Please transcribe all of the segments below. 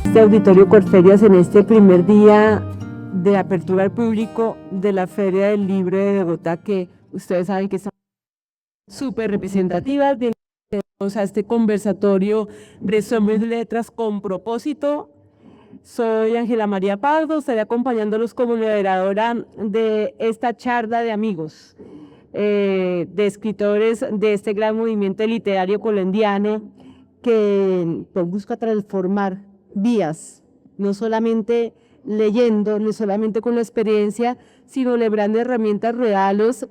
Este auditorio Corferias en este primer día de apertura al público de la Feria del Libro de Bogotá, que ustedes saben que es súper representativa. Bienvenidos a este conversatorio Resumen de Letras con propósito. Soy Ángela María Pardo, estaré acompañándolos como moderadora de esta charla de amigos, de escritores de este gran movimiento literario colombiano que busca transformar vías, no solamente leyendo, no solamente con la experiencia, sino logrando herramientas reales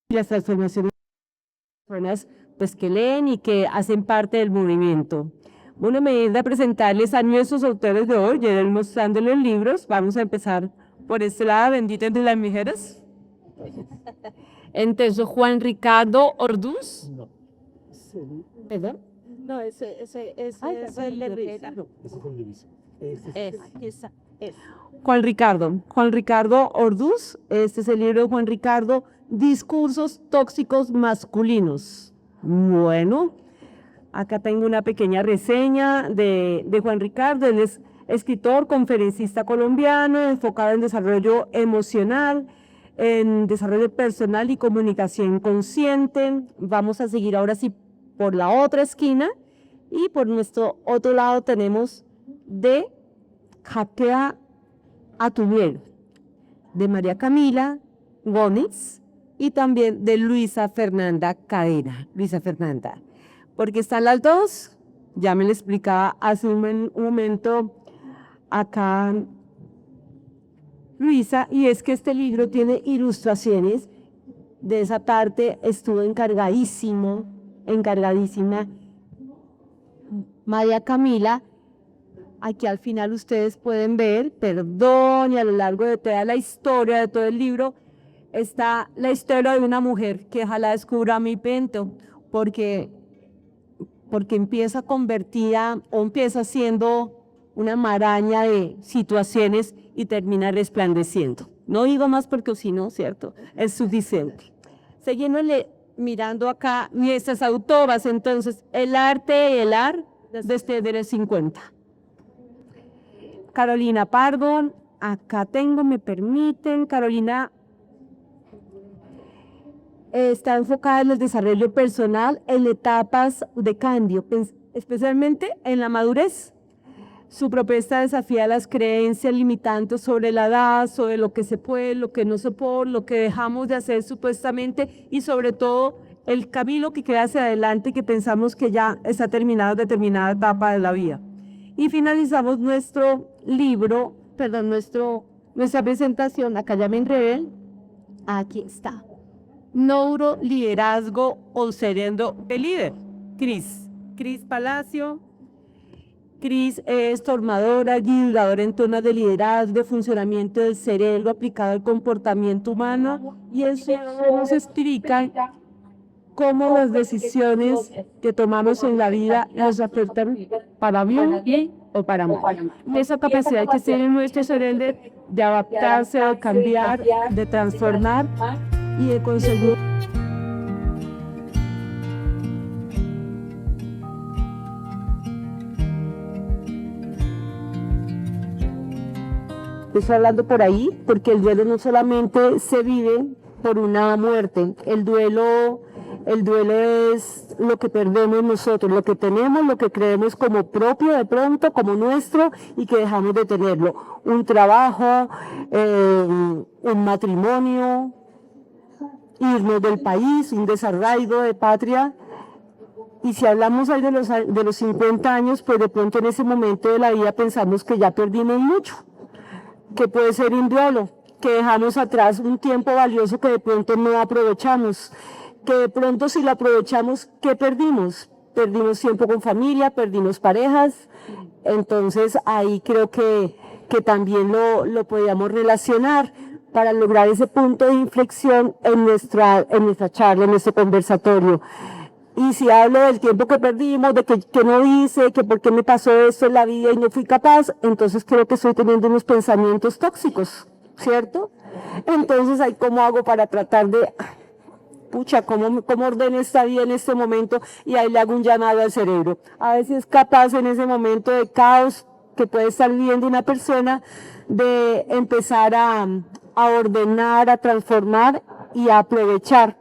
y las transformaciones de personas pues, que leen y que hacen parte del movimiento. Bueno, me da presentarles a nuestros autores de hoy, ya mostrándoles libros. Vamos a empezar por este lado, bendito entre las mujeres. Entonces, Juan Ricardo Orduz. No. ¿Perdón? No, ese es el de Rivera. Juan Ricardo Orduz, este es el libro de Juan Ricardo, Discursos tóxicos masculinos. Bueno, acá tengo una pequeña reseña de Juan Ricardo. Él es escritor, conferencista colombiano, enfocado en desarrollo emocional, en desarrollo personal y comunicación consciente. Vamos a seguir ahora sí por la otra esquina y por nuestro otro lado tenemos de Hackea Atubiel, de María Camila Gómez y también de Luisa Fernanda Cadena. Luisa Fernanda, porque están las dos, ya me lo explicaba hace un momento acá Luisa, y es que este libro tiene ilustraciones. De esa parte estuvo encargadísima María Camila. Aquí al final ustedes pueden ver, perdón, y a lo largo de toda la historia, de todo el libro, está la historia de una mujer que ojalá descubra mi pento, porque empieza convertida o empieza siendo una maraña de situaciones y termina resplandeciendo. No digo más porque si no, ¿cierto? Es suficiente. Seguimosle mirando acá nuestras autoras, entonces, el arte y el ar desde los 50. Carolina Pardo, acá tengo, me permiten, Carolina está enfocada en el desarrollo personal en etapas de cambio, especialmente en la madurez. Su propuesta desafía las creencias limitantes sobre la edad, sobre lo que se puede, lo que no se puede, lo que dejamos de hacer supuestamente y sobre todo el camino que queda hacia adelante que pensamos que ya está terminado en determinada etapa de la vida. Y finalizamos nuestro libro, perdón, nuestra presentación, acá ya me enredé, aquí está. Neuroliderazgo o Serendo de Líder. Cris Palacio. Cris es formadora, guiadora en temas de liderazgo, de funcionamiento del cerebro aplicado al comportamiento humano, y eso nos explica cómo las decisiones que tomamos en la vida nos afectan para bien o para mal. Esa capacidad que tiene nuestro cerebro de adaptarse, de cambiar, de transformar y de conseguir. Estoy hablando por ahí porque el duelo no solamente se vive por una muerte, el duelo es lo que perdemos nosotros, lo que tenemos, lo que creemos como propio de pronto, como nuestro y que dejamos de tenerlo. Un trabajo, un matrimonio, irnos del país, un desarraigo de patria. Y si hablamos ahí de los 50 años, pues de pronto en ese momento de la vida pensamos que ya perdimos mucho, que puede ser un duelo, que dejamos atrás un tiempo valioso que de pronto no aprovechamos, que de pronto si lo aprovechamos, ¿qué perdimos? Perdimos tiempo con familia, perdimos parejas, entonces ahí creo que también lo podíamos relacionar para lograr ese punto de inflexión en nuestra charla, en nuestro conversatorio. Y si hablo del tiempo que perdimos, de que no hice, que por qué me pasó esto en la vida y no fui capaz, entonces creo que estoy teniendo unos pensamientos tóxicos, ¿cierto? Entonces, ¿cómo hago para tratar de pucha, ¿cómo ordeno esta vida en este momento? Y ahí le hago un llamado al cerebro. A veces es capaz en ese momento de caos que puede estar viviendo una persona de empezar a ordenar, a transformar y a aprovechar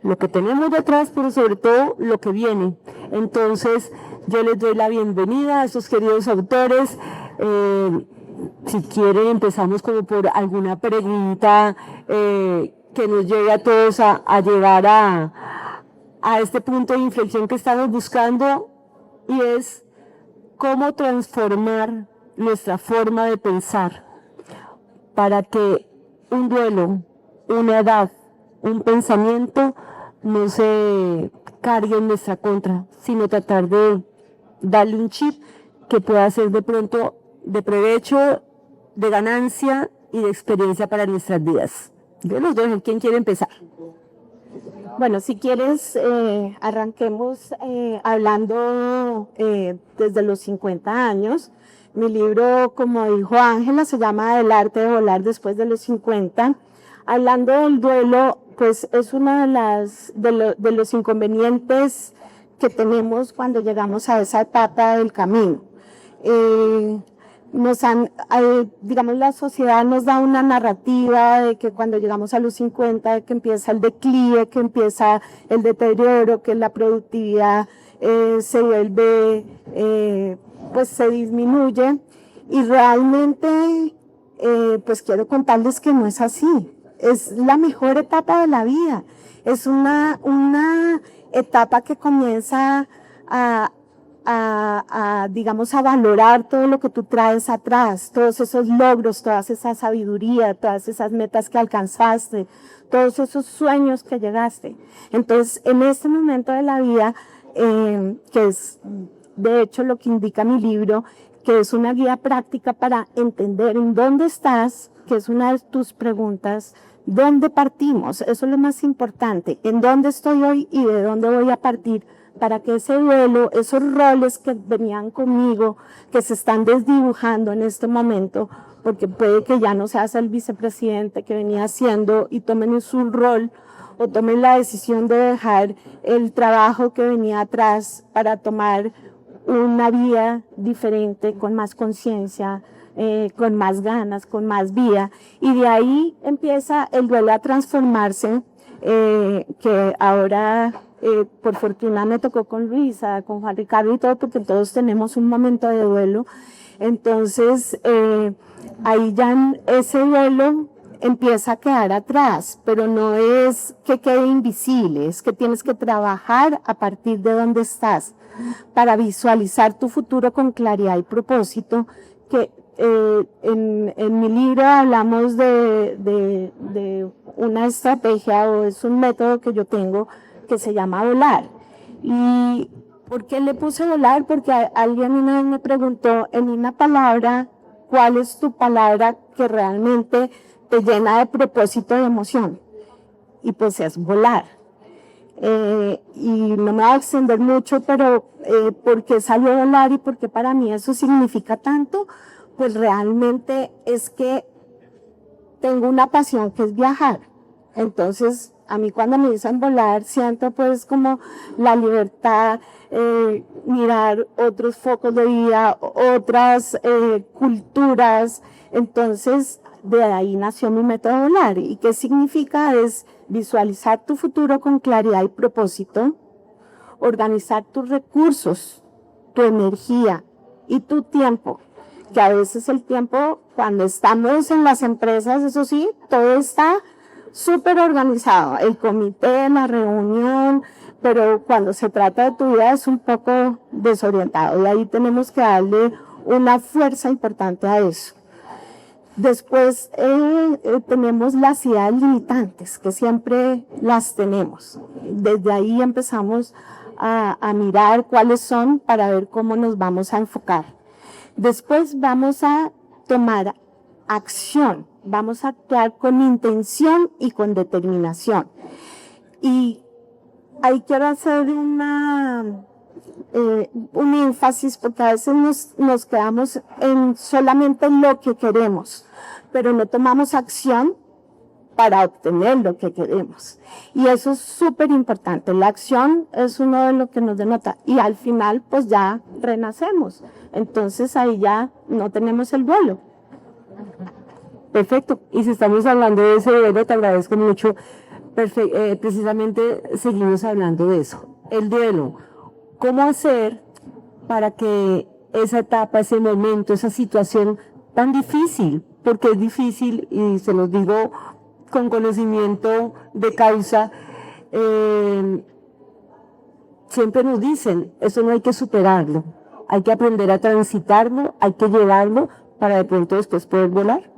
lo que tenemos detrás, pero sobre todo lo que viene. Entonces, yo les doy la bienvenida a estos queridos autores. Si quieren, empezamos como por alguna pregunta que nos lleve a todos a llegar a este punto de inflexión que estamos buscando, y es cómo transformar nuestra forma de pensar para que un duelo, una edad, un pensamiento no se cargue en nuestra contra, sino tratar de darle un chip que pueda ser de pronto de provecho, de ganancia y de experiencia para nuestras vidas. Yo los dejo. ¿Quién quiere empezar? Bueno, si quieres, arranquemos hablando desde los 50 años. Mi libro, como dijo Ángela, se llama El arte de volar después de los 50. Hablando del duelo, pues es uno de los inconvenientes que tenemos cuando llegamos a esa etapa del camino. Digamos, la sociedad nos da una narrativa de que cuando llegamos a los 50, que empieza el declive, que empieza el deterioro, que la productividad se vuelve, pues se disminuye, y realmente, pues quiero contarles que no es así. Es la mejor etapa de la vida. Es una etapa que comienza digamos, a valorar todo lo que tú traes atrás, todos esos logros, toda esa sabiduría, todas esas metas que alcanzaste, todos esos sueños que llegaste. Entonces, en este momento de la vida, que es de hecho lo que indica mi libro, que es una guía práctica para entender en dónde estás, que es una de tus preguntas, ¿dónde partimos? Eso es lo más importante, en dónde estoy hoy y de dónde voy a partir, para que ese duelo, esos roles que venían conmigo, que se están desdibujando en este momento, porque puede que ya no seas el vicepresidente que venía haciendo y tomen su rol, o tomen la decisión de dejar el trabajo que venía atrás para tomar una vida diferente, con más conciencia, con más ganas, con más vida, y de ahí empieza el duelo a transformarse, que ahora por fortuna me tocó con Luisa, con Juan Ricardo y todo, porque todos tenemos un momento de duelo. Entonces ahí ya ese duelo empieza a quedar atrás, pero no es que quede invisible, es que tienes que trabajar a partir de donde estás para visualizar tu futuro con claridad y propósito. Que en mi libro hablamos de una estrategia, o es un método que yo tengo, que se llama volar. ¿Y por qué le puse volar? Porque alguien una vez me preguntó, en una palabra, ¿cuál es tu palabra que realmente te llena de propósito, de emoción? Y pues es volar. Y no me voy a extender mucho, pero ¿por qué salió a volar y por qué para mí eso significa tanto? Pues realmente es que tengo una pasión, que es viajar. Entonces, a mí cuando me dicen volar, siento pues como la libertad, mirar otros focos de vida, otras culturas. Entonces, de ahí nació mi método de volar. ¿Y qué significa? Es visualizar tu futuro con claridad y propósito, organizar tus recursos, tu energía y tu tiempo, que a veces el tiempo, cuando estamos en las empresas, eso sí, todo está súper organizado, el comité, la reunión, pero cuando se trata de tu vida es un poco desorientado, y ahí tenemos que darle una fuerza importante a eso. Después tenemos las ideas limitantes, que siempre las tenemos. Desde ahí empezamos a mirar cuáles son para ver cómo nos vamos a enfocar. Después vamos a tomar acción, vamos a actuar con intención y con determinación. Y ahí quiero hacer un énfasis, porque a veces nos quedamos solamente en lo que queremos, pero no tomamos acción para obtener lo que queremos. Y eso es súper importante. La acción es uno de lo que nos denota. Y al final, pues ya renacemos. Entonces ahí ya no tenemos el duelo. Perfecto. Y si estamos hablando de ese duelo, te agradezco mucho. Precisamente seguimos hablando de eso. El duelo. ¿Cómo hacer para que esa etapa, ese momento, esa situación tan difícil, porque es difícil y se los digo con conocimiento de causa, siempre nos dicen, eso no hay que superarlo, hay que aprender a transitarlo, hay que llevarlo para de pronto después poder volar?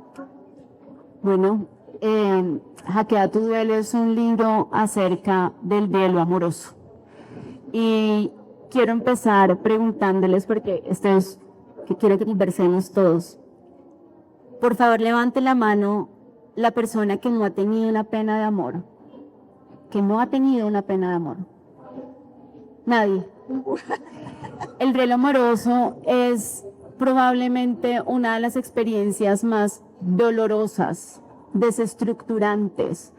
Bueno, Hackea tu duelo es un libro acerca del duelo amoroso. Y quiero empezar preguntándoles, porque esto es que quiero que conversemos todos. Por favor, levante la mano la persona que no ha tenido una pena de amor. Que no ha tenido una pena de amor. Nadie. El duelo amoroso es probablemente una de las experiencias más dolorosas, desestructurantes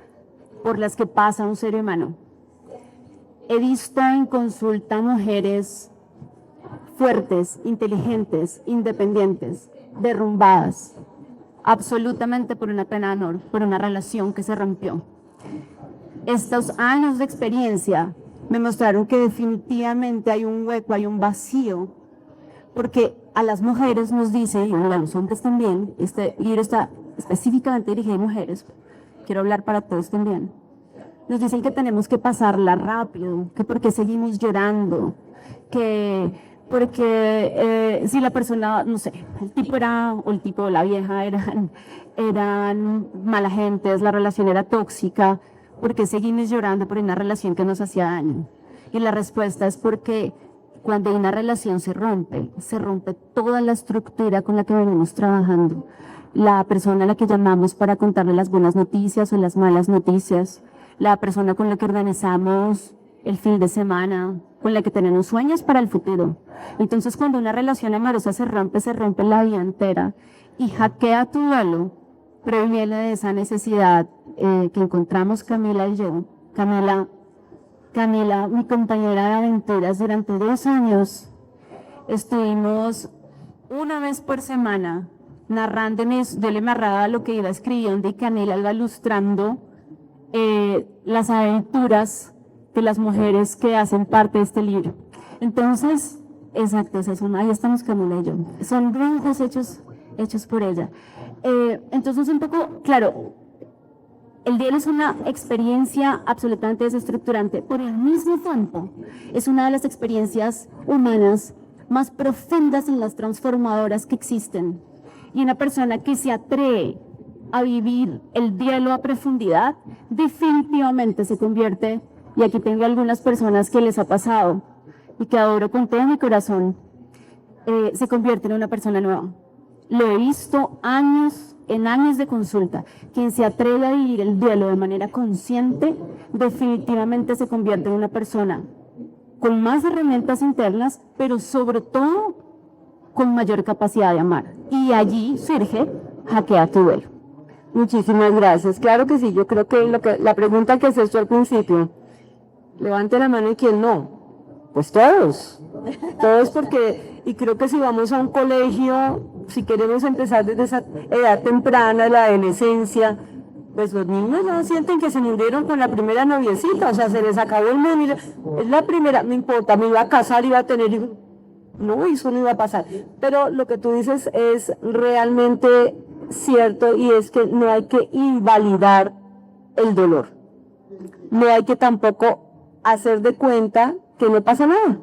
por las que pasa un ser humano. He visto en consulta mujeres fuertes, inteligentes, independientes, derrumbadas, absolutamente por una pena de amor, por una relación que se rompió. Estos años de experiencia me mostraron que definitivamente hay un hueco, hay un vacío, porque a las mujeres nos dicen, y a los hombres también, este libro está específicamente dirigido a mujeres, quiero hablar para todos también, nos dicen que tenemos que pasarla rápido, que porque seguimos llorando, que porque si la persona, no sé, el tipo era, o el tipo o la vieja eran mala gentes, la relación era tóxica, porque seguimos llorando por una relación que nos hacía daño. Y la respuesta es porque cuando una relación se rompe toda la estructura con la que venimos trabajando. La persona a la que llamamos para contarle las buenas noticias o las malas noticias, la persona con la que organizamos el fin de semana, con la que tenemos sueños para el futuro. Entonces, cuando una relación amorosa se rompe la vida entera. Y Hackea tu duelo previene de esa necesidad que encontramos Camila y yo. Camila, mi compañera de aventuras, durante 2 años estuvimos una vez por semana narrándome, yo le narraba lo que iba escribiendo y Camila iba ilustrando las aventuras de las mujeres que hacen parte de este libro. Entonces, exacto, ahí estamos Camila y yo. Son dibujos hechos por ella. Entonces, un poco, claro, el duelo es una experiencia absolutamente desestructurante. Por el mismo tiempo, es una de las experiencias humanas más profundas y las transformadoras que existen. Y una persona que se atreve a vivir el duelo a profundidad, definitivamente se convierte, y aquí tengo algunas personas que les ha pasado, y que adoro con todo mi corazón, se convierte en una persona nueva. Lo he visto en años de consulta. Quien se atreve a vivir el duelo de manera consciente, definitivamente se convierte en una persona con más herramientas internas, pero sobre todo con mayor capacidad de amar. Y allí surge Hackea tu duelo. Muchísimas gracias. Claro que sí, yo creo que la pregunta que se hizo al principio, levante la mano y quién no. Pues todos porque, y creo que si vamos a un colegio, si queremos empezar desde esa edad temprana, la adolescencia, pues los niños no sienten que se hundieron con la primera noviecita, o sea, se les acabó el mundo, es la primera, no importa, me iba a casar, iba a tener hijos, no, eso no iba a pasar. Pero lo que tú dices es realmente cierto, y es que no hay que invalidar el dolor, no hay que tampoco hacer de cuenta que no pasa nada,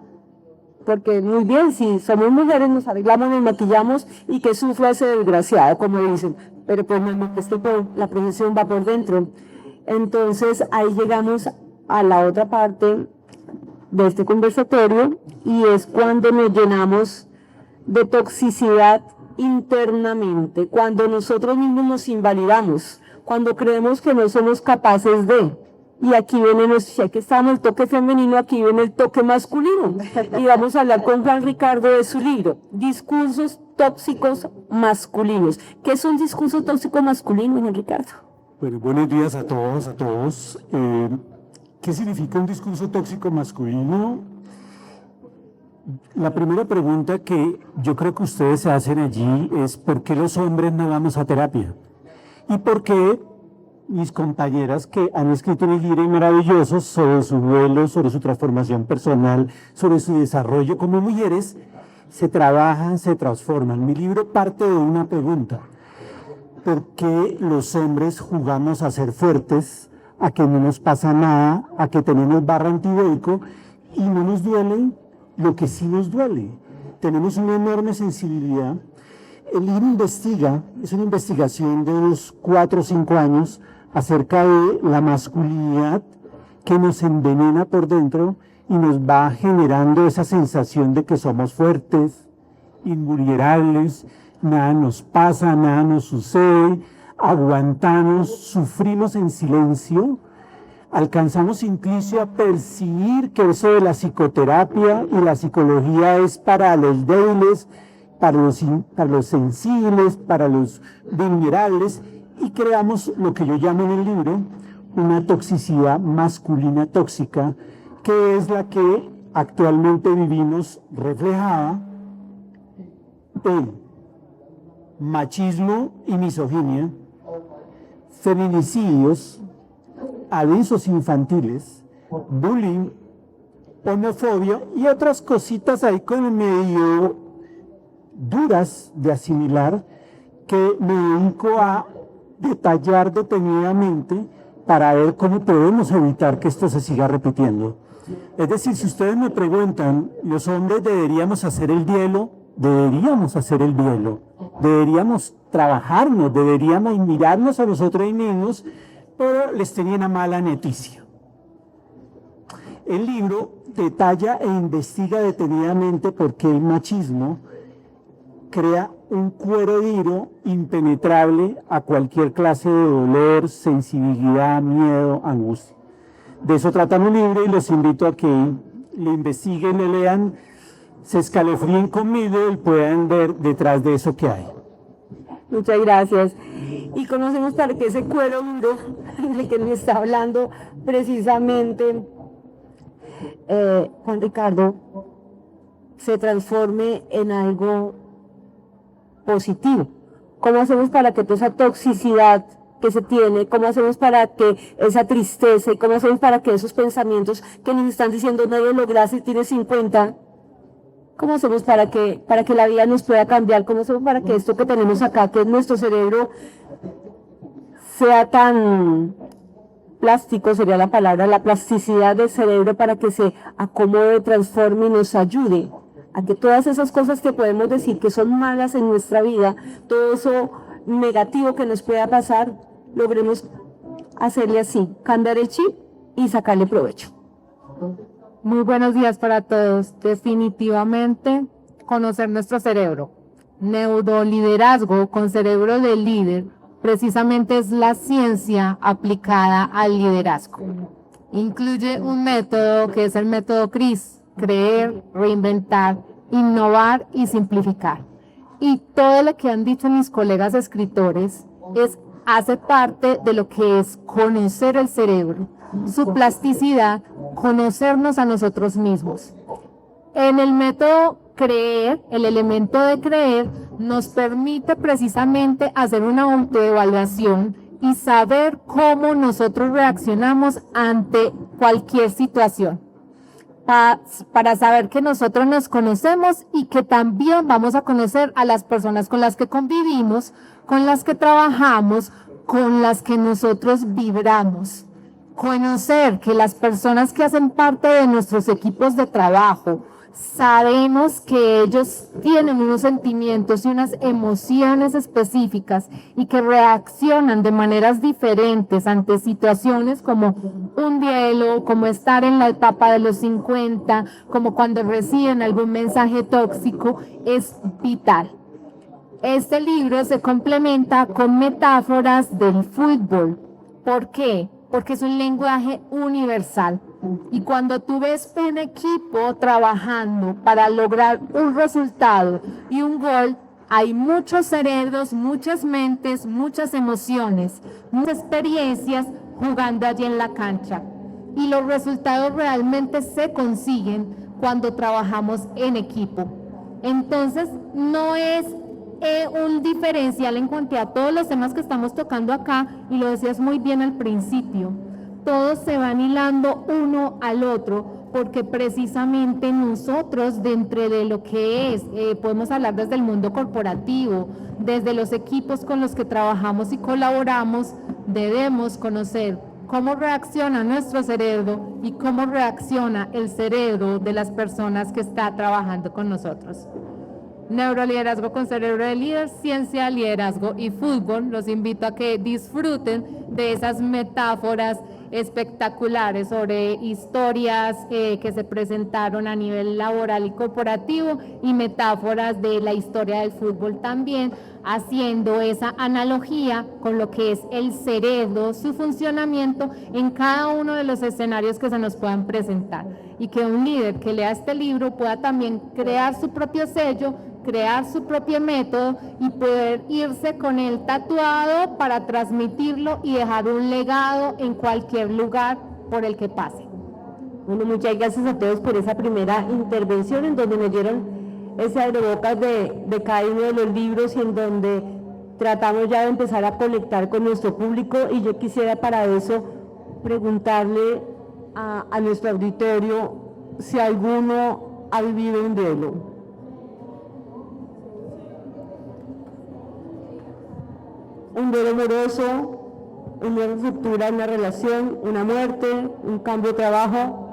porque muy bien, si somos mujeres nos arreglamos, nos maquillamos y que sufra ese desgraciado, como dicen, pero pues la profesión va por dentro. Entonces ahí llegamos a la otra parte de este conversatorio, y es cuando nos llenamos de toxicidad internamente, cuando nosotros mismos nos invalidamos, cuando creemos que no somos capaces de. Y aquí viene, ya que estamos el toque femenino, aquí viene el toque masculino. Y vamos a hablar con Juan Ricardo de su libro, Discursos Tóxicos Masculinos. ¿Qué es un discurso tóxico masculino, Juan Ricardo? Bueno, buenos días a todos, a todos. ¿Qué significa un discurso tóxico masculino? La primera pregunta que yo creo que ustedes se hacen allí es ¿por qué los hombres no vamos a terapia? ¿Y por qué mis compañeras que han escrito un libro maravilloso sobre su duelo, sobre su transformación personal, sobre su desarrollo como mujeres, se trabajan, se transforman? Mi libro parte de una pregunta. ¿Por qué los hombres jugamos a ser fuertes, a que no nos pasa nada, a que tenemos barra antidoico y no nos duele lo que sí nos duele? Tenemos una enorme sensibilidad. El libro investiga, es una investigación de unos 4 o 5 años acerca de la masculinidad que nos envenena por dentro y nos va generando esa sensación de que somos fuertes, invulnerables, nada nos pasa, nada nos sucede, aguantamos, sufrimos en silencio, alcanzamos incluso a percibir que eso de la psicoterapia y la psicología es para los débiles, para los sensibles, para los vulnerables, y creamos lo que yo llamo en el libro una toxicidad masculina tóxica, que es la que actualmente vivimos reflejada en machismo y misoginia, feminicidios, abusos infantiles, bullying, homofobia y otras cositas ahí como medio duras de asimilar, que me dedico a detallar detenidamente para ver cómo podemos evitar que esto se siga repitiendo. Es decir, si ustedes me preguntan, ¿los hombres deberíamos hacer el duelo? Deberíamos hacer el duelo, deberíamos trabajarnos, deberíamos mirarnos a nosotros mismos, pero les tenía una mala noticia. El libro detalla e investiga detenidamente por qué el machismo crea un cuero impenetrable a cualquier clase de dolor, sensibilidad, miedo, angustia. De eso trata mi libro y los invito a que lo investiguen, lo lean, se escalofríen conmigo y puedan ver detrás de eso que hay. Muchas gracias. Y conocemos para que ese cuero duro del que me está hablando precisamente Juan Ricardo se transforme en algo positivo. ¿Cómo hacemos para que toda esa toxicidad que se tiene, cómo hacemos para que esa tristeza y cómo hacemos para que esos pensamientos que nos están diciendo nadie logra si tiene 50, cómo hacemos para que la vida nos pueda cambiar, cómo hacemos para que esto que tenemos acá, que es nuestro cerebro, sea tan plástico, sería la palabra, la plasticidad del cerebro, para que se acomode, transforme y nos ayude a que todas esas cosas que podemos decir que son malas en nuestra vida, todo eso negativo que nos pueda pasar, logremos hacerle así, cambiar el chip y sacarle provecho. Muy buenos días para todos. Definitivamente conocer nuestro cerebro. Neuroliderazgo con cerebro de líder precisamente es la ciencia aplicada al liderazgo. Incluye un método que es el método CRIS: creer, reinventar, innovar y simplificar. Y todo lo que han dicho mis colegas escritores hace parte de lo que es conocer el cerebro, su plasticidad, conocernos a nosotros mismos. En el método creer, el elemento de creer nos permite precisamente hacer una autoevaluación y saber cómo nosotros reaccionamos ante cualquier situación. Para saber que nosotros nos conocemos y que también vamos a conocer a las personas con las que convivimos, con las que trabajamos, con las que nosotros vibramos. Conocer que las personas que hacen parte de nuestros equipos de trabajo, sabemos que ellos tienen unos sentimientos y unas emociones específicas y que reaccionan de maneras diferentes ante situaciones como un duelo, como estar en la etapa de los 50, como cuando reciben algún mensaje tóxico, es vital. Este libro se complementa con metáforas del fútbol. ¿Por qué? Porque es un lenguaje universal. Y cuando tú ves un equipo trabajando para lograr un resultado y un gol, hay muchos cerebros, muchas mentes, muchas emociones, muchas experiencias jugando allí en la cancha. Y los resultados realmente se consiguen cuando trabajamos en equipo. Entonces, no es un diferencial en cuanto a todos los temas que estamos tocando acá, y lo decías muy bien al principio. Todos se van hilando uno al otro, porque precisamente nosotros, dentro de lo que es, podemos hablar desde el mundo corporativo, desde los equipos con los que trabajamos y colaboramos, debemos conocer cómo reacciona nuestro cerebro y cómo reacciona el cerebro de las personas que está trabajando con nosotros. Neuroliderazgo con cerebro de líder, ciencia, liderazgo y fútbol. Los invito a que disfruten de esas metáforas espectaculares sobre historias que se presentaron a nivel laboral y corporativo, y metáforas de la historia del fútbol también, haciendo esa analogía con lo que es el cerebro, su funcionamiento en cada uno de los escenarios que se nos puedan presentar, y que un líder que lea este libro pueda también crear su propio sello, crear su propio método y poder irse con él tatuado para transmitirlo y dejar un legado en cualquier lugar por el que pase. Bueno, muchas gracias a todos por esa primera intervención, en donde nos dieron ese abrebocas de cada uno de los libros, y en donde tratamos ya de empezar a conectar con nuestro público. Y yo quisiera para eso preguntarle a nuestro auditorio si alguno ha vivido un duelo. Un duelo amoroso, una ruptura en una relación, una muerte, un cambio de trabajo,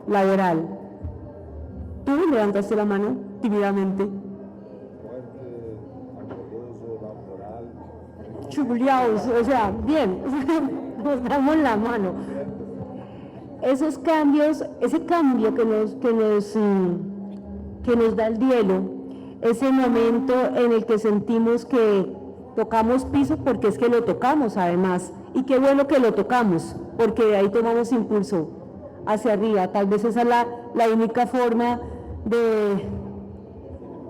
laboral. ¿Tú levantaste la mano tímidamente? Chuleados, o sea, bien, nos damos la mano. Esos cambios, ese cambio que nos da el duelo, ese momento en el que sentimos que tocamos piso, porque es que lo tocamos además, y qué bueno que lo tocamos, porque de ahí tomamos impulso hacia arriba. Tal vez esa es la única forma de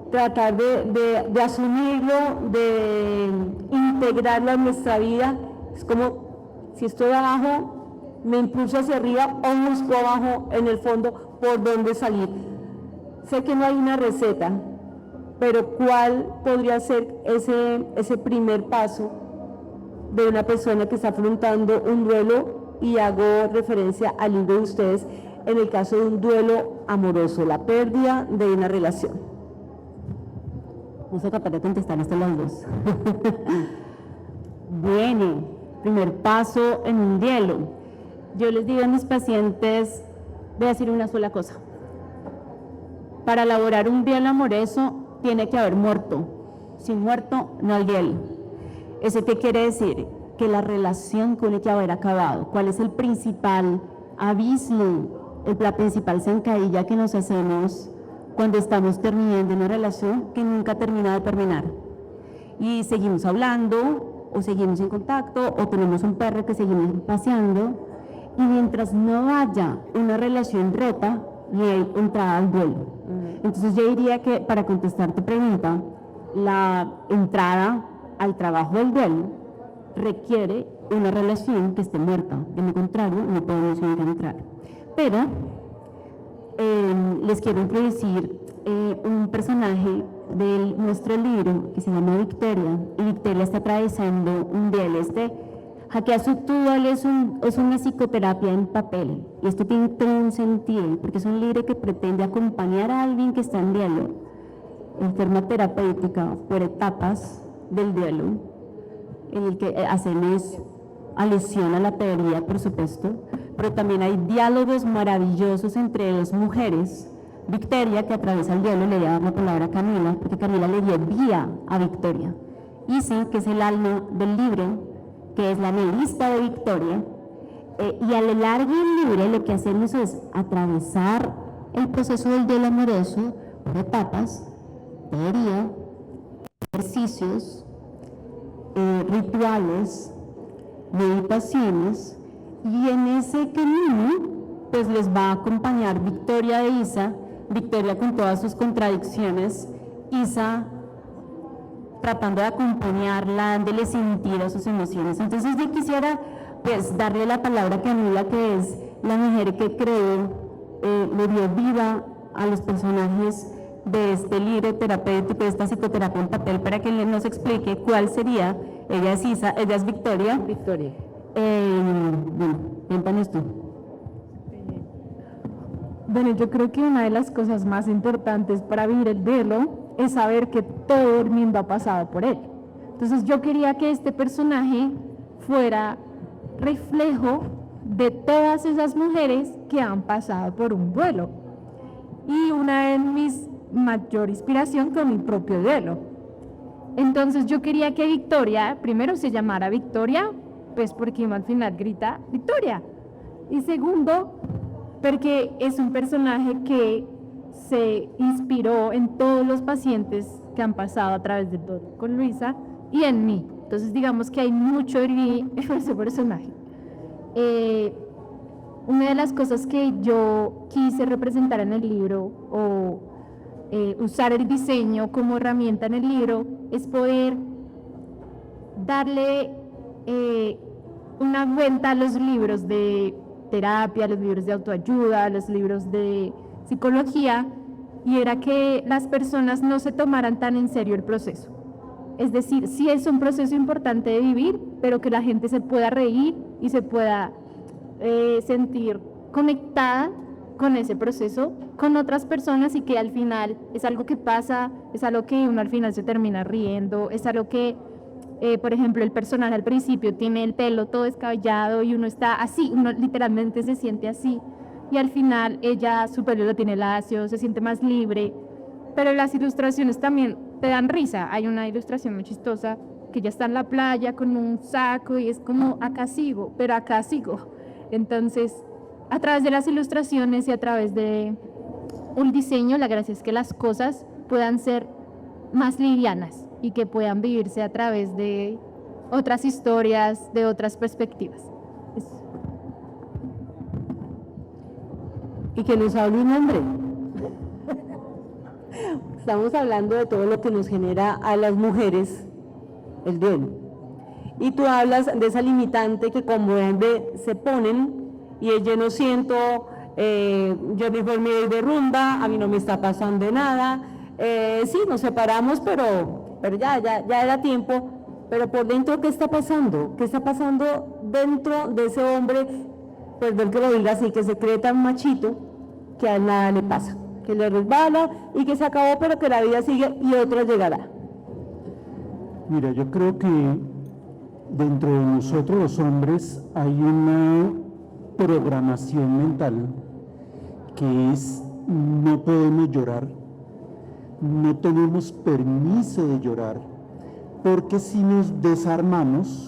tratar de asumirlo, de integrarlo en nuestra vida. Es como si estoy abajo, me impulso hacia arriba, o busco abajo en el fondo por dónde salir. Sé que no hay una receta, pero ¿cuál podría ser ese primer paso de una persona que está afrontando un duelo? Y hago referencia al libro de ustedes, en el caso de un duelo amoroso, la pérdida de una relación. No soy capaz de contestar esto las dos. Bueno, primer paso en un duelo. Yo les digo a mis pacientes, voy a decir una sola cosa. Para elaborar un duelo amoroso, tiene que haber muerto. Sin muerto no hay duelo. ¿Eso qué quiere decir? Que la relación tiene que haber acabado. ¿Cuál es el principal abismo, la principal zancadilla que nos hacemos cuando estamos terminando una relación que nunca termina de terminar? Y seguimos hablando, o seguimos en contacto, o tenemos un perro que seguimos paseando, y mientras no haya una relación rota, no hay entrada al duelo. Entonces yo diría que, para contestar tu pregunta, la entrada al trabajo del duelo requiere una relación que esté muerta. De lo contrario, no podemos entrar. Pero les quiero introducir un personaje de nuestro libro que se llama Victoria, y Victoria está atravesando un duelo. Hackea su duelo es una psicoterapia en papel, y esto tiene todo un sentido, porque es un libro que pretende acompañar a alguien que está en duelo en forma terapéutica por etapas del duelo, en el que hacemos alusión a la teoría, por supuesto, pero también hay diálogos maravillosos entre dos mujeres. Victoria, que atraviesa el duelo, le voy a dar la palabra a Camila, porque Camila le dio vida a Victoria. Isa, que es el alma del libro, que es la novelista de Victoria, y a lo largo del libro lo que hacemos es atravesar el proceso del duelo amoroso por etapas, teoría, ejercicios, rituales, meditaciones, y en ese camino pues les va a acompañar Victoria de Isa, Victoria con todas sus contradicciones, Isa tratando de acompañarla, dándole sentido a sus emociones. Entonces yo quisiera pues darle la palabra a Camila, que es la mujer que creó, le dio vida a los personajes de este libro terapéutico, de esta psicoterapia en papel, para que nos explique cuál sería. Ella es Isa, ella es Victoria. Victoria. Bueno, cuéntanos tú. Bueno, yo creo que una de las cosas más importantes para vivir el duelo es saber que todo el mundo ha pasado por él. Entonces yo quería que este personaje fuera reflejo de todas esas mujeres que han pasado por un duelo. Y una de mis mayor inspiración fue mi propio duelo. Entonces yo quería que Victoria, primero se llamara Victoria, pues porque al final grita Victoria. Y segundo, porque es un personaje que se inspiró en todos los pacientes que han pasado a través de todo con Luisa y en mí. Entonces digamos que hay mucho de mí en ese personaje. Una de las cosas que yo quise representar en el libro o usar el diseño como herramienta en el libro es poder darle una vuelta a los libros de terapia, a los libros de autoayuda, a los libros de psicología, y era que las personas no se tomaran tan en serio el proceso. Es decir, sí es un proceso importante de vivir, pero que la gente se pueda reír y se pueda sentir conectada con ese proceso, con otras personas, y que al final es algo que pasa, es algo que uno al final se termina riendo, es algo que, por ejemplo, el personaje al principio tiene el pelo todo descabellado y uno está así, uno literalmente se siente así, y al final ella, su pelo lo tiene lacio, se siente más libre, pero las ilustraciones también te dan risa. Hay una ilustración muy chistosa que ella está en la playa con un saco y es como, acá sigo, pero acá sigo. Entonces, a través de las ilustraciones y a través de un diseño, la gracia es que las cosas puedan ser más livianas y que puedan vivirse a través de otras historias, de otras perspectivas. Y que nos hable un hombre. Estamos hablando de todo lo que nos genera a las mujeres el duelo. Y tú hablas de esa limitante que como hombre se ponen y es yo no siento, yo mejor me voy de rumba, a mí no me está pasando nada, sí, nos separamos, pero ya era tiempo, pero por dentro, ¿qué está pasando? ¿Qué está pasando dentro de ese hombre, perdón que lo diga así, que se cree tan machito que a nada le pasa, que le resbala y que se acabó, pero que la vida sigue y otro llegará? Mira, yo creo que dentro de nosotros los hombres hay una programación mental que es: no podemos llorar, no tenemos permiso de llorar, porque si nos desarmamos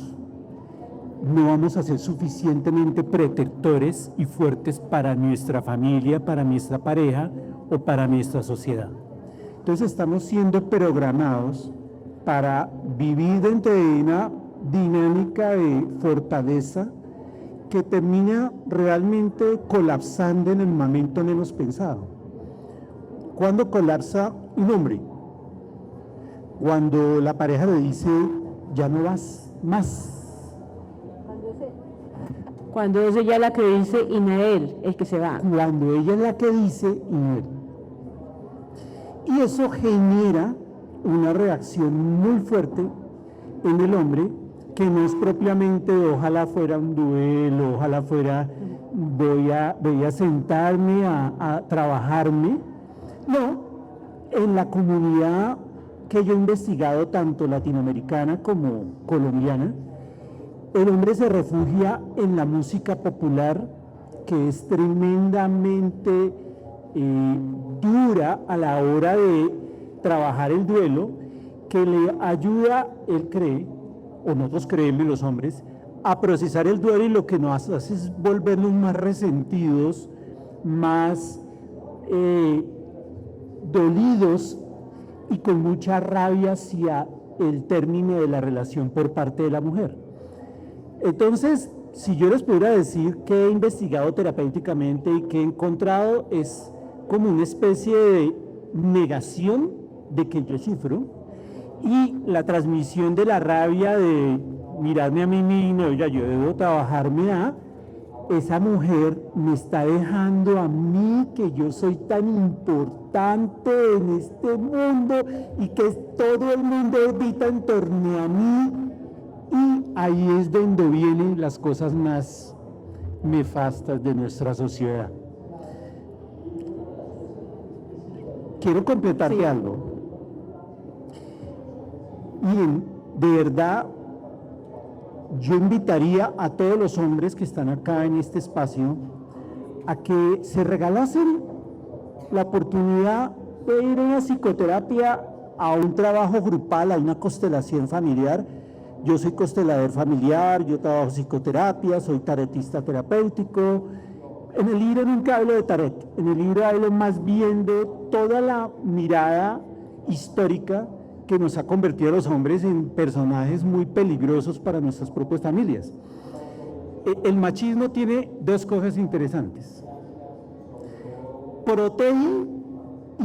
no vamos a ser suficientemente protectores y fuertes para nuestra familia, para nuestra pareja o para nuestra sociedad. Entonces estamos siendo programados para vivir dentro de una dinámica de fortaleza que termina realmente colapsando en el momento menos pensado. ¿Cuándo colapsa un hombre? Cuando la pareja le dice, ya no vas más. Cuando es ella la que dice y no él, el que se va. Cuando ella es la que dice y no él. Y eso genera una reacción muy fuerte en el hombre, que no es propiamente ojalá fuera un duelo, ojalá fuera voy a sentarme a trabajarme. No, en la comunidad que yo he investigado, tanto latinoamericana como colombiana, el hombre se refugia en la música popular, que es tremendamente dura a la hora de trabajar el duelo, que le ayuda, él cree, o nosotros creemos los hombres, a procesar el duelo, y lo que nos hace es volvernos más resentidos, más dolidos y con mucha rabia hacia el término de la relación por parte de la mujer. Entonces, si yo les pudiera decir que he investigado terapéuticamente y que he encontrado, es como una especie de negación de que yo sufro, y la transmisión de la rabia de mirarme a mí mismo, oiga, yo debo trabajarme a esa mujer me está dejando a mí que yo soy tan importante en este mundo y que todo el mundo orbita en torno a mí. Y ahí es donde vienen las cosas más nefastas de nuestra sociedad. Quiero completarte algo. Y de verdad, yo invitaría a todos los hombres que están acá en este espacio a que se regalasen la oportunidad de ir a una psicoterapia, a un trabajo grupal, a una constelación familiar. Yo soy constelador familiar, yo trabajo psicoterapia, soy tarotista terapéutico. En el libro nunca hablo de tarot, en el libro hablo más bien de toda la mirada histórica que nos ha convertido a los hombres en personajes muy peligrosos para nuestras propias familias. El machismo tiene dos cosas interesantes. Protege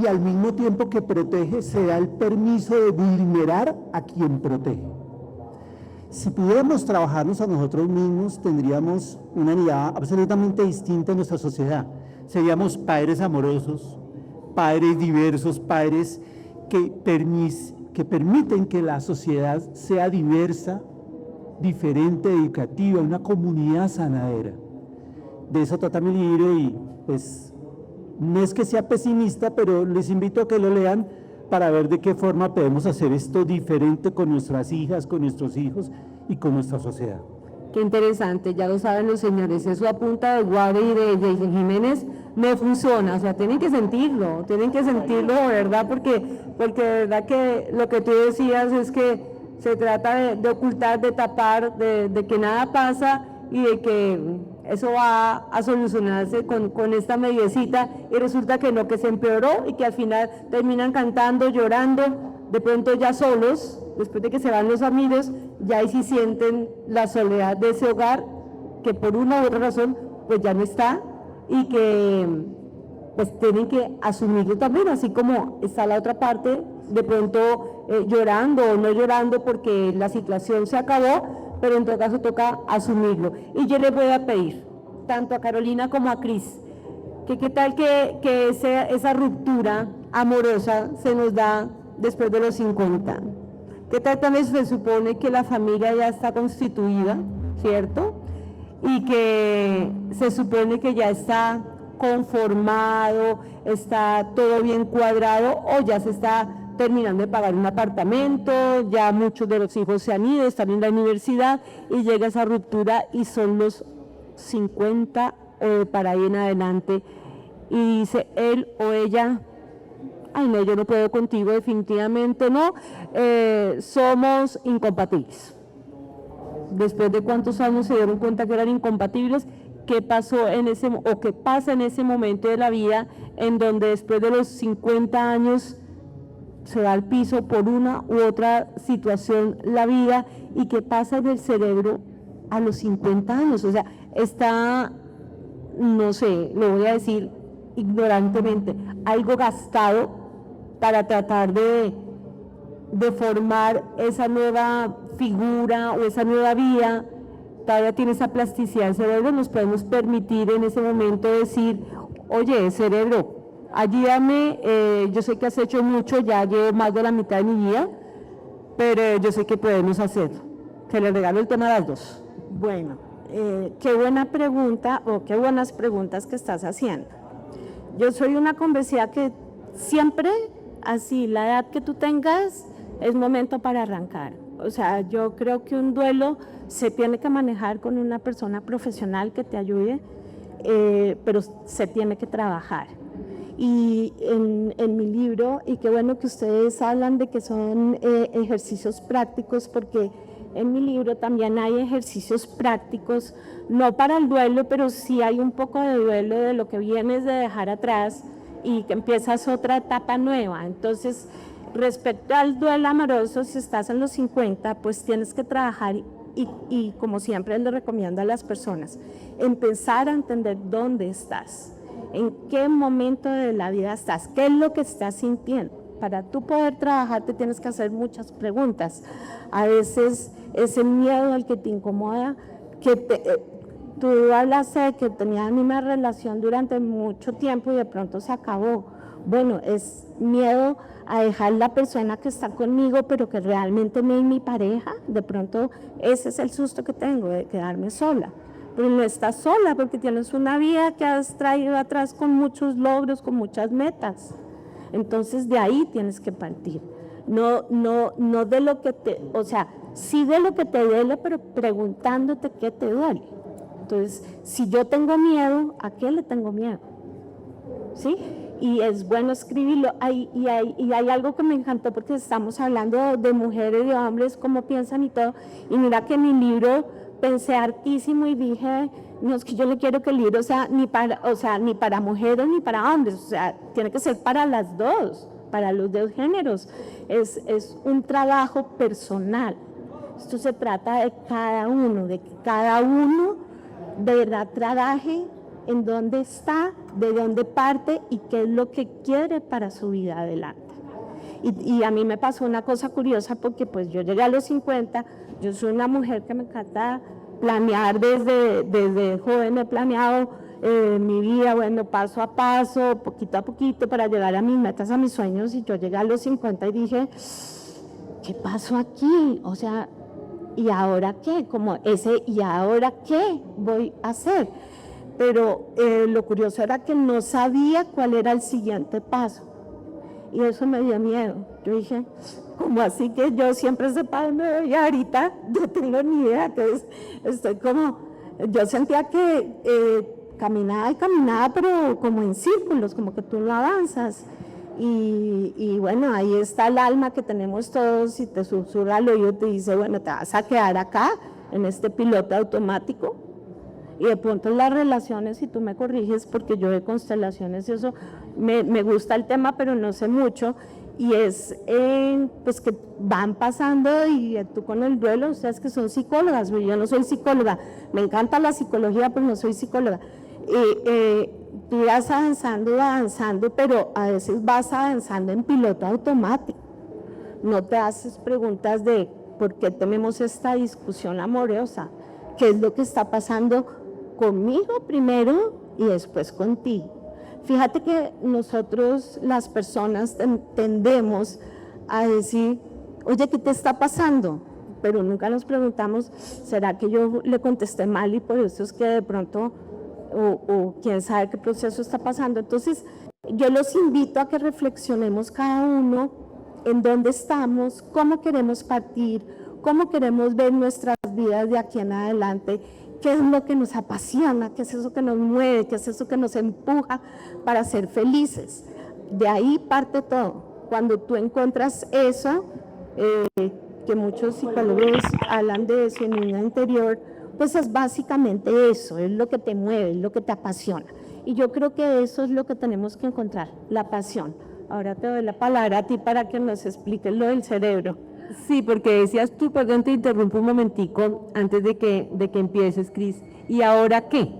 y al mismo tiempo que protege se da el permiso de vulnerar a quien protege. Si pudiéramos trabajarnos a nosotros mismos, tendríamos una mirada absolutamente distinta en nuestra sociedad. Seríamos padres amorosos, padres diversos, padres que permiten que la sociedad sea diversa, diferente, educativa, una comunidad sanadera. De eso trata mi libro y pues no es que sea pesimista, pero les invito a que lo lean para ver de qué forma podemos hacer esto diferente con nuestras hijas, con nuestros hijos y con nuestra sociedad. Qué interesante, ya lo saben los señores, eso a punta de Guare y de Jiménez no funciona, o sea, tienen que sentirlo, ¿verdad? Porque de verdad que lo que tú decías es que se trata de ocultar, de tapar, de que nada pasa y de que eso va a solucionarse con esta mediecita y resulta que no, que se empeoró y que al final terminan cantando, llorando, de pronto ya solos, después de que se van los amigos, ya ahí sí sienten la soledad de ese hogar que por una u otra razón pues ya no está y que pues tienen que asumirlo también, así como está la otra parte, de pronto llorando o no llorando porque la situación se acabó, pero en todo caso toca asumirlo. Y yo les voy a pedir, tanto a Carolina como a Cris, que qué tal que esa ruptura amorosa se nos da después de los 50. ¿Qué tal también se supone que la familia ya está constituida, cierto? Y que se supone que ya está conformado, está todo bien cuadrado o ya se está terminando de pagar un apartamento, ya muchos de los hijos se han ido, están en la universidad y llega esa ruptura y son los 50 para ahí en adelante y dice él o ella, ay no, yo no puedo contigo, definitivamente no, somos incompatibles. Después de cuántos años se dieron cuenta que eran incompatibles, qué pasó o qué pasa en ese momento de la vida en donde después de los 50 años se va al piso por una u otra situación la vida y qué pasa en el cerebro a los 50 años, o sea, está, no sé, lo voy a decir ignorantemente, algo gastado para tratar de formar esa nueva figura o esa nueva vida, todavía tiene esa plasticidad del cerebro, nos podemos permitir en ese momento decir, oye, cerebro, ayúdame, yo sé que has hecho mucho, ya llevo más de la mitad de mi vida, pero yo sé que podemos hacerlo. Que le regalo el tema a las dos. Bueno, qué buena pregunta o qué buenas preguntas que estás haciendo. Yo soy una convencida que siempre, así, la edad que tú tengas, es momento para arrancar. O sea, yo creo que un duelo se tiene que manejar con una persona profesional que te ayude, pero se tiene que trabajar. Y en mi libro, y qué bueno que ustedes hablan de que son ejercicios prácticos, porque en mi libro también hay ejercicios prácticos, no para el duelo, pero sí hay un poco de duelo de lo que vienes de dejar atrás y que empiezas otra etapa nueva. Entonces, respecto al duelo amoroso, si estás en los 50, pues tienes que trabajar y como siempre le recomiendo a las personas, empezar a entender dónde estás, en qué momento de la vida estás, qué es lo que estás sintiendo. para tú poder trabajar te tienes que hacer muchas preguntas. A veces es el miedo el que te incomoda, tú hablaste de que tenías una relación durante mucho tiempo y de pronto se acabó. Bueno, es miedo a dejar la persona que está conmigo, pero que realmente no es mi pareja. De pronto ese es el susto que tengo, de quedarme sola. Pero no estás sola porque tienes una vida que has traído atrás con muchos logros, con muchas metas. Entonces de ahí tienes que partir. No de lo que o sea, sí de lo que te duele, pero preguntándote qué te duele. Entonces, si yo tengo miedo, ¿a qué le tengo miedo? ¿Sí? Y es bueno escribirlo. Y hay algo que me encantó porque estamos hablando de mujeres y de hombres, cómo piensan y todo. Y mira que en mi libro pensé hartísimo y dije, no, es que yo no quiero que el libro sea ni para mujeres ni para hombres, o sea, tiene que ser para las dos, para los dos géneros. Es un trabajo personal. Esto se trata de cada uno, de que cada uno de verdad trabaje en dónde está, de dónde parte y qué es lo que quiere para su vida adelante. Y a mí me pasó una cosa curiosa porque pues yo llegué a los 50, yo soy una mujer que me encanta planear desde joven, he planeado mi vida, bueno, paso a paso, poquito a poquito para llegar a mis metas, a mis sueños, y yo llegué a los 50 y dije, ¿qué pasó aquí? O sea, ¿y ahora qué? Como ese ¿y ahora qué voy a hacer? Pero lo curioso era que no sabía cuál era el siguiente paso. Y eso me dio miedo. Yo dije, ¿cómo así que yo siempre sé para dónde voy? Ahorita no tengo ni idea. Entonces, estoy como, yo sentía que caminaba y caminaba, pero como en círculos, como que tú no avanzas. Y bueno, ahí está el alma que tenemos todos y te susurra al oído, te dice, bueno, te vas a quedar acá, en este piloto automático. Y de pronto las relaciones, si tú me corriges, porque yo de constelaciones y eso, me gusta el tema, pero no sé mucho, y es pues que van pasando y tú con el duelo, ustedes que son psicólogas, yo no soy psicóloga, me encanta la psicología, pero no soy psicóloga. Tú vas avanzando, pero a veces vas avanzando en piloto automático. No te haces preguntas de por qué tenemos esta discusión amorosa, qué es lo que está pasando conmigo primero y después contigo. Fíjate que nosotros, las personas, tendemos a decir, oye, ¿qué te está pasando? Pero nunca nos preguntamos, ¿será que yo le contesté mal y por eso es que de pronto, o quién sabe qué proceso está pasando? Entonces, yo los invito a que reflexionemos cada uno en dónde estamos, cómo queremos partir, cómo queremos ver nuestras vidas de aquí en adelante, qué es lo que nos apasiona, qué es eso que nos mueve, qué es eso que nos empuja para ser felices. De ahí parte todo. Cuando tú encuentras eso, que muchos psicólogos hablan de su niña interior, pues es básicamente eso, es lo que te mueve, es lo que te apasiona. Y yo creo que eso es lo que tenemos que encontrar, la pasión. Ahora te doy la palabra a ti para que nos expliques lo del cerebro. Sí, porque decías tú, perdón, te interrumpo un momentico antes de que empieces, Cris. ¿Y ahora qué?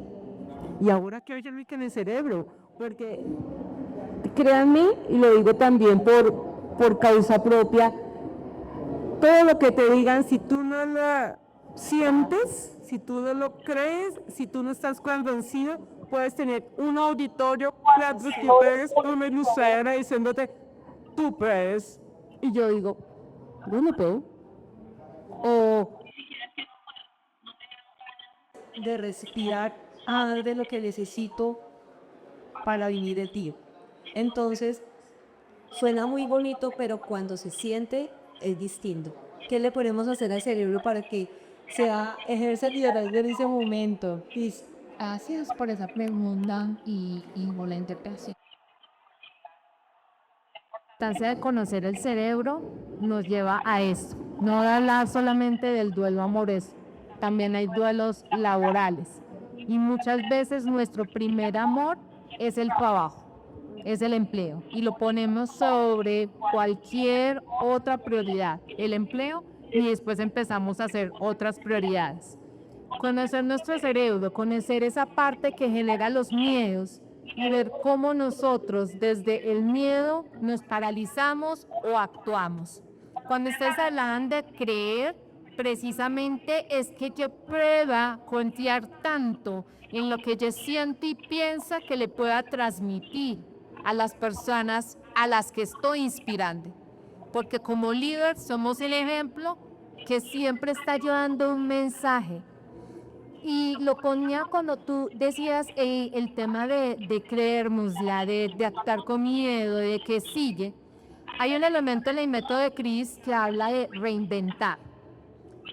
¿Y ahora qué hay en el cerebro? Porque créanme, y lo digo también por causa propia, todo lo que te digan, si tú no lo sientes, si tú no lo crees, si tú no estás convencido, puedes tener un auditorio, 4 tipos, una lucera diciéndote, tú puedes. Y yo digo, yo no puedo. O de respirar de lo que necesito para vivir el día. Entonces, suena muy bonito, pero cuando se siente es distinto. ¿Qué le podemos hacer al cerebro para que ejerza liderazgo en ese momento? Gracias por esa pregunta y por la interpretación. La importancia de conocer el cerebro nos lleva a esto, no hablar solamente del duelo amoroso, también hay duelos laborales y muchas veces nuestro primer amor es el trabajo, es el empleo y lo ponemos sobre cualquier otra prioridad, el empleo, y después empezamos a hacer otras prioridades. Conocer nuestro cerebro, conocer esa parte que genera los miedos, y ver cómo nosotros desde el miedo nos paralizamos o actuamos. Cuando ustedes hablaban de creer, precisamente es que yo prueba confiar tanto en lo que yo siento y pienso que le pueda transmitir a las personas a las que estoy inspirando. Porque como líder somos el ejemplo que siempre está llevando un mensaje. Y lo ponía cuando tú decías el tema de creer, Musla, de actuar con miedo, de que sigue. Hay un elemento en el método de Chris que habla de reinventar.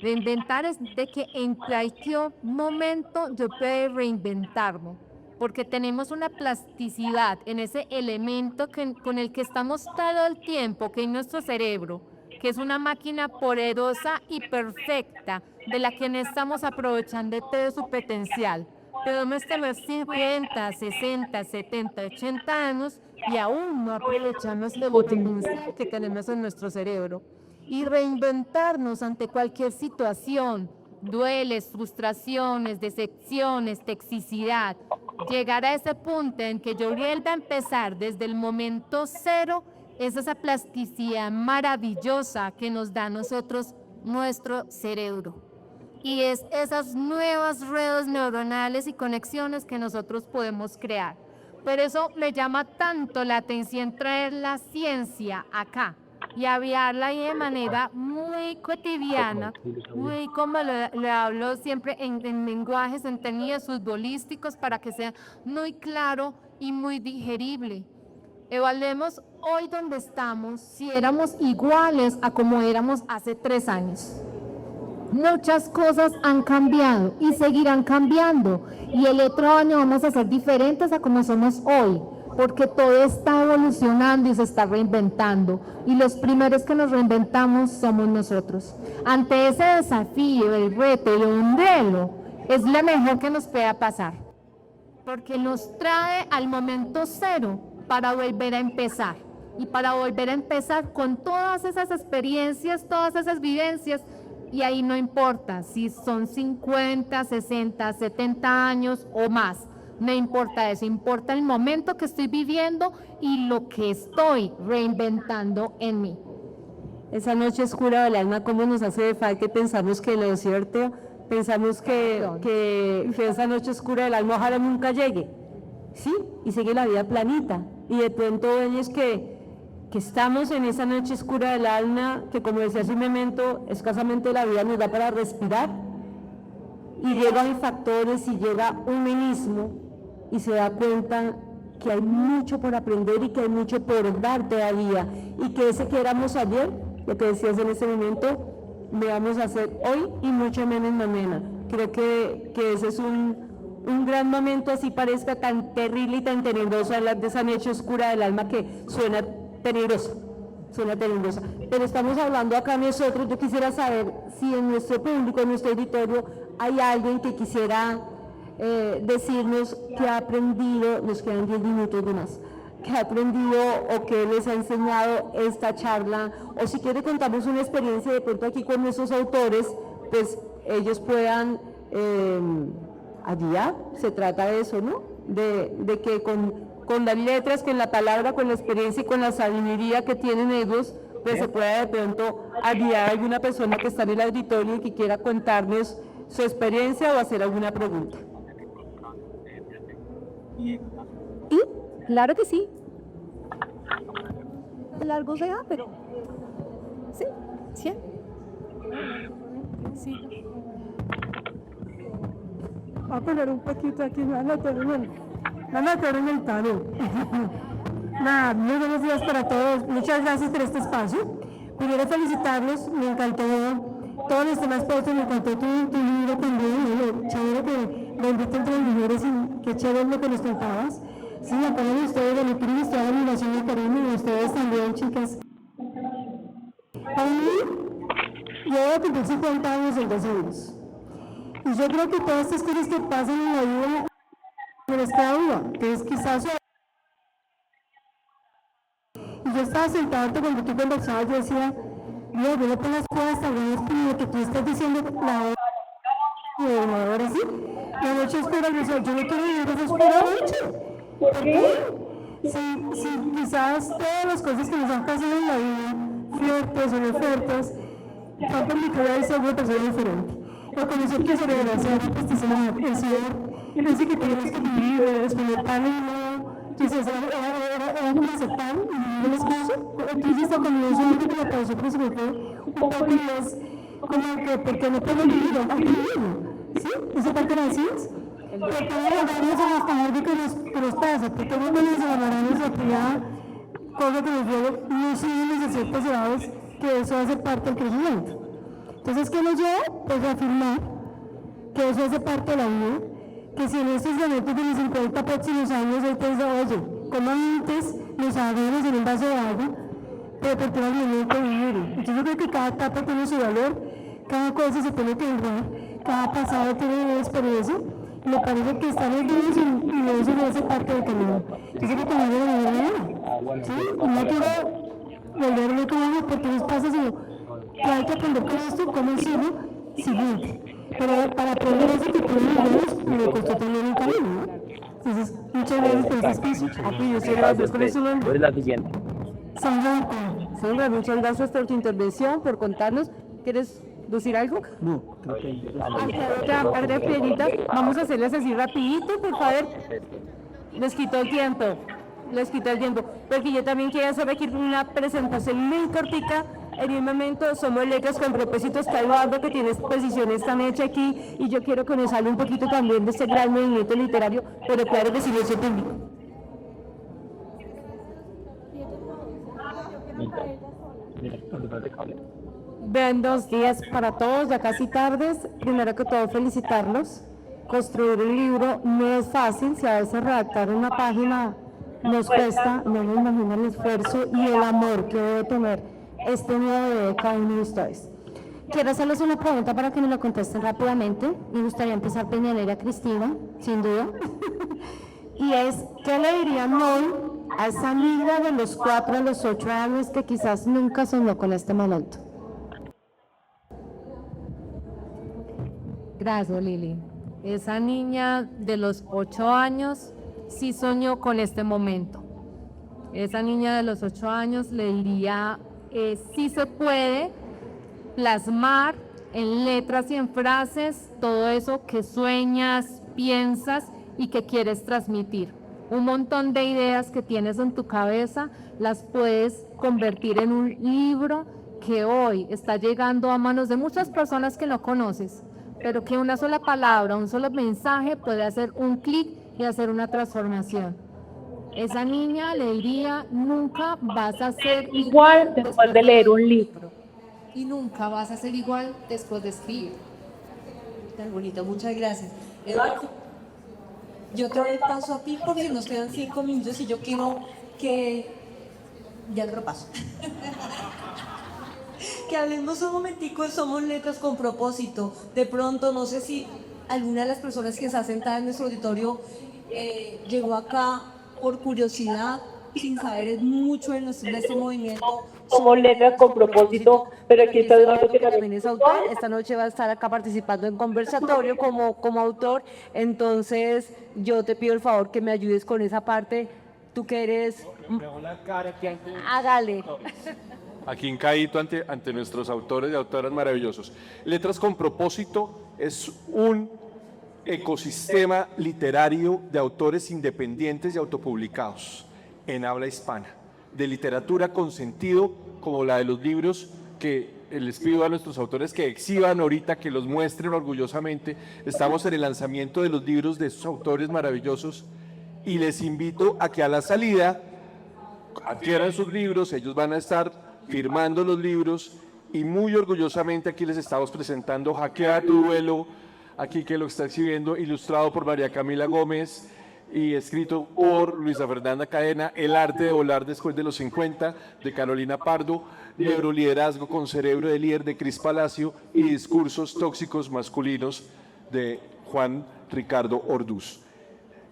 Reinventar es de que en cualquier momento yo puedo reinventarme, porque tenemos una plasticidad en ese elemento con el que estamos todo el tiempo, que es nuestro cerebro, que es una máquina poderosa y perfecta, de la que no estamos aprovechando todo su potencial. Podemos tener 50, 60, 70, 80 años y aún no aprovechamos el potencial que tenemos en nuestro cerebro. Y reinventarnos ante cualquier situación, dueles, frustraciones, decepciones, toxicidad. Llegar a ese punto en que yo vuelva a empezar desde el momento cero es esa plasticidad maravillosa que nos da a nosotros nuestro cerebro. Y es esas nuevas redes neuronales y conexiones que nosotros podemos crear. Por eso me llama tanto la atención traer la ciencia acá y hablarla ahí de manera muy cotidiana, muy como le hablo siempre en lenguajes entendidos futbolísticos para que sea muy claro y muy digerible. Evaluemos hoy donde estamos, si éramos iguales a como éramos hace 3 años. Muchas cosas han cambiado y seguirán cambiando. Y el otro año vamos a ser diferentes a como somos hoy, porque todo está evolucionando y se está reinventando. Y los primeros que nos reinventamos somos nosotros. Ante ese desafío, el reto, el umbrelo, es lo mejor que nos pueda pasar, porque nos trae al momento cero para volver a empezar. Y para volver a empezar con todas esas experiencias, todas esas vivencias. Y ahí no importa si son 50, 60, 70 años o más. No importa eso, importa el momento que estoy viviendo y lo que estoy reinventando en mí. Esa noche oscura del alma, ¿cómo nos hace de falta que pensamos que lo cierto, pensamos que esa noche oscura del alma ojalá nunca llegue, ¿sí? Y sigue la vida planita. Y de pronto es que estamos en esa noche oscura del alma, que como decía hace un momento, escasamente la vida nos da para respirar, y llegan factores y llega un humanismo y se da cuenta que hay mucho por aprender y que hay mucho por dar todavía, y que ese que éramos ayer, lo que decías en ese momento, lo vamos a hacer hoy y mucho menos mañana. Creo que ese es un gran momento, así parezca tan terrible y tan tenebroso hablar de esa noche oscura del alma que suena tenebrosa, pero estamos hablando acá nosotros. Yo quisiera saber si en nuestro público, en nuestro auditorio, hay alguien que quisiera decirnos que ha aprendido, nos quedan 10 minutos de más, que ha aprendido o que les ha enseñado esta charla, o si quiere contarnos una experiencia de pronto aquí con nuestros autores, pues ellos puedan ayudar. Se trata de eso, ¿no? De que con las letras, con la palabra, con la experiencia y con la sabiduría que tienen ellos, pues se pueda de pronto ayudar a alguna persona que está en el auditorio y que quiera contarnos su experiencia o hacer alguna pregunta. ¿Y? Claro que sí. Largo sea, pero sí, sí. Sí. Voy a poner un poquito aquí, me van a meter en el talón. Nada, muy buenos días para todos. Muchas gracias por este espacio. Quisiera felicitarlos, me encantó todos los temas puestos, me encantó tu libro también, chévere que lo invito entre los libros y qué chévere lo que nos contabas. Sí, me apoyan ustedes de mi Cris, toda la admiración y cariño, y ustedes también, chicas. Para mí, yo voy a cumplir 50 años en 2 años. Y yo creo que todas estas cosas que pasan en la vida, en esta duda, que es quizás... Y yo estaba sentada cuando tú conversabas, yo decía, no le pongas cosas tan grandes como lo que tú estás diciendo, la hora, y ahora sí, la noche oscura, yo no quiero vivir esa oscura noche. ¿Por qué? Si quizás todas las cosas que nos han pasado en la vida, fuertes o no fuertes, han permitido a ser una persona diferente. O conocer que se regresa a la plasticidad, el ser que tenemos que vivir, responder pan y no, entonces era como aceptar y vivir el esposo. Entonces esta combinación que me pareció que se me fue un poco más como que porque no puedo vivir, hay que vivirlo, ¿sí? Esa parte la decías. Porque todos los años en los canales que nos pasa, porque todos los años enamoramos de aquella cosa que nos lleva muy seguidos a ciertas edades, que eso hace parte del crecimiento. Entonces, ¿qué nos lleva? Pues a afirmar que eso hace parte de la vida, que si en estos momentos de mis 50 próximos años hoy pienso, oye, como antes nos ahogamos en un vaso de agua, pero porque era el momento de vivir. Entonces yo creo que cada etapa tiene su valor, cada cosa se tiene que honrar, cada pasado tiene una experiencia, y me parece que estamos vivos y eso no hace parte del camino. Yo creo que también de la vida, ¿sí? Y no quiero volverme como porque nos pasa, sino que hay que aprender con esto cómo sigo siguiente. Pero para aprender eso que tú me costó también un camino, ¿no? Entonces, muchas gracias por este espacio. Aquí yo soy gracias por eso. ¿Cuál es la siguiente? Sandra, muchas gracias por tu intervención, por contarnos. ¿Quieres decir algo? No, creo que Ya, padre Piedrita, vamos a hacerles así rapidito, por favor. Les quito el tiempo, porque yo también quiero hacer aquí una presentación muy cortica. En un momento somos letras con propósitos, que Eduardo que tiene exposiciones tan hechas aquí, y yo quiero que nos hable un poquito también de este gran movimiento literario, pero claro que silencio público. Buenos días para todos, ya casi tardes. Primero que todo, felicitarlos. Construir un libro no es fácil, si a veces redactar una página nos cuesta, no me imagino el esfuerzo y el amor que debe tener este nuevo de cada uno de ustedes. Quiero hacerles una pregunta para que me lo contesten rápidamente. Me gustaría empezar Peñalera Cristina, sin duda. Y es, ¿qué le dirían hoy a esa amiga de los 4 a los 8 años que quizás nunca soñó con este momento? Gracias, Lili. Esa niña de los 8 años sí soñó con este momento. Esa niña de los 8 años le diría, sí se puede plasmar en letras y en frases todo eso que sueñas, piensas y que quieres transmitir. Un montón de ideas que tienes en tu cabeza las puedes convertir en un libro que hoy está llegando a manos de muchas personas que no conoces, pero que una sola palabra, un solo mensaje puede hacer un clic y hacer una transformación. Esa niña le diría, nunca vas a ser igual después de leer un libro. Y nunca vas a ser igual después de escribir. Tan bonito, muchas gracias. Eduardo, yo te doy paso a ti porque nos quedan 5 minutos y yo quiero que... Ya te lo paso. Que hablemos un momentico de Somos Letras con Propósito. De pronto, no sé si alguna de las personas que está sentada en nuestro auditorio llegó acá por curiosidad, sin saber mucho de este movimiento. Somos Letras con Propósito, pero aquí está Eduardo, que también es autor. Esta noche va a estar acá participando en conversatorio como autor. Entonces, yo te pido el favor que me ayudes con esa parte. Tú que eres... Hágale. Aquí en Caíto ante nuestros autores y autoras maravillosos. Letras con Propósito es un ecosistema literario de autores independientes y autopublicados en habla hispana, de literatura con sentido, como la de los libros que les pido a nuestros autores que exhiban ahorita, que los muestren orgullosamente. Estamos en el lanzamiento de los libros de esos autores maravillosos y les invito a que a la salida adquieran sus libros. Ellos van a estar firmando los libros y muy orgullosamente aquí les estamos presentando Hackea tu duelo, aquí que lo está exhibiendo, ilustrado por María Camila Gómez y escrito por Luisa Fernanda Cadena, El arte de volar después de los 50, de Carolina Pardo, Neuroliderazgo con cerebro de líder, de Cris Palacio, y Discursos tóxicos masculinos, de Juan Ricardo Orduz.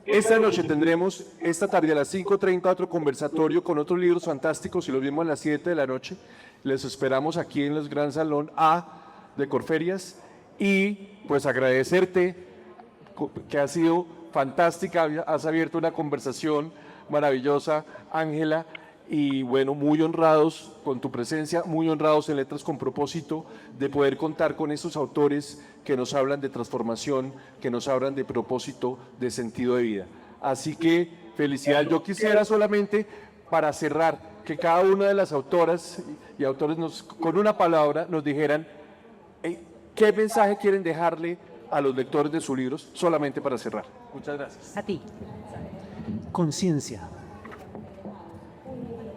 Esta noche tendremos, esta tarde a las 5:30, otro conversatorio con otros libros fantásticos y los vimos a las 7 de la noche. Les esperamos aquí en el Gran Salón A de Corferias y pues agradecerte que has sido fantástica, has abierto una conversación maravillosa, Ángela, y bueno, muy honrados con tu presencia, muy honrados en Letras con Propósito de poder contar con esos autores que nos hablan de transformación, que nos hablan de propósito, de sentido de vida. Así que felicidades. Yo quisiera solamente, para cerrar, que cada una de las autoras y autores con una palabra nos dijeran qué mensaje quieren dejarle a los lectores de sus libros, solamente para cerrar. Muchas gracias. A ti. Conciencia.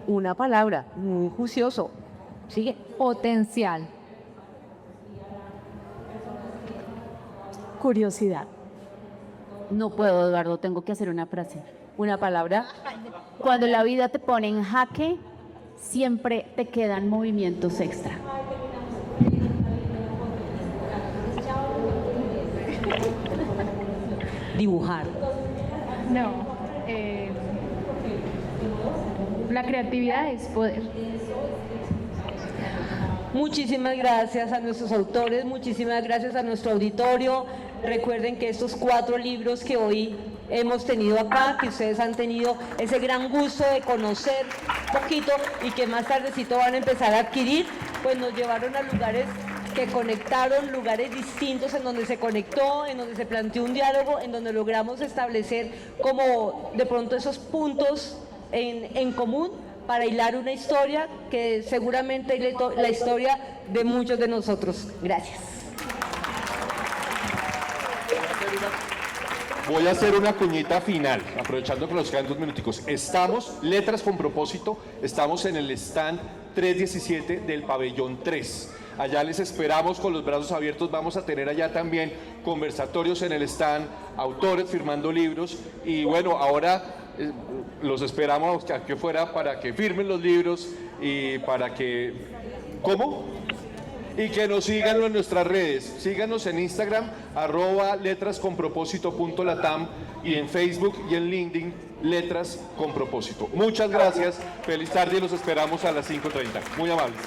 Una palabra, muy juicioso. Sigue. Potencial. Curiosidad. No puedo, Eduardo, tengo que hacer una frase. Una palabra. Cuando la vida te pone en jaque, siempre te quedan movimientos extra. Dibujar. No. La creatividad es poder. Muchísimas gracias a nuestros autores, muchísimas gracias a nuestro auditorio. Recuerden que estos 4 libros que hoy hemos tenido acá, que ustedes han tenido ese gran gusto de conocer un poquito y que más tardecito van a empezar a adquirir, pues nos llevaron a lugares que conectaron, lugares distintos en donde se conectó, en donde se planteó un diálogo, en donde logramos establecer como de pronto esos puntos en común para hilar una historia que seguramente es la historia de muchos de nosotros. Gracias. Voy a hacer una cuñita final, aprovechando que nos quedan 2 minuticos. Estamos, Letras con Propósito, estamos en el stand 317 del pabellón 3. Allá les esperamos con los brazos abiertos. Vamos a tener allá también conversatorios en el stand, autores firmando libros. Y bueno, ahora los esperamos aquí afuera para que firmen los libros y para que... ¿Cómo? Y que nos sigan en nuestras redes. Síganos en Instagram, @letrasconpropósito.latam, y en Facebook y en LinkedIn, Letras con Propósito. Muchas gracias, feliz tarde y los esperamos a las 5:30. Muy amables.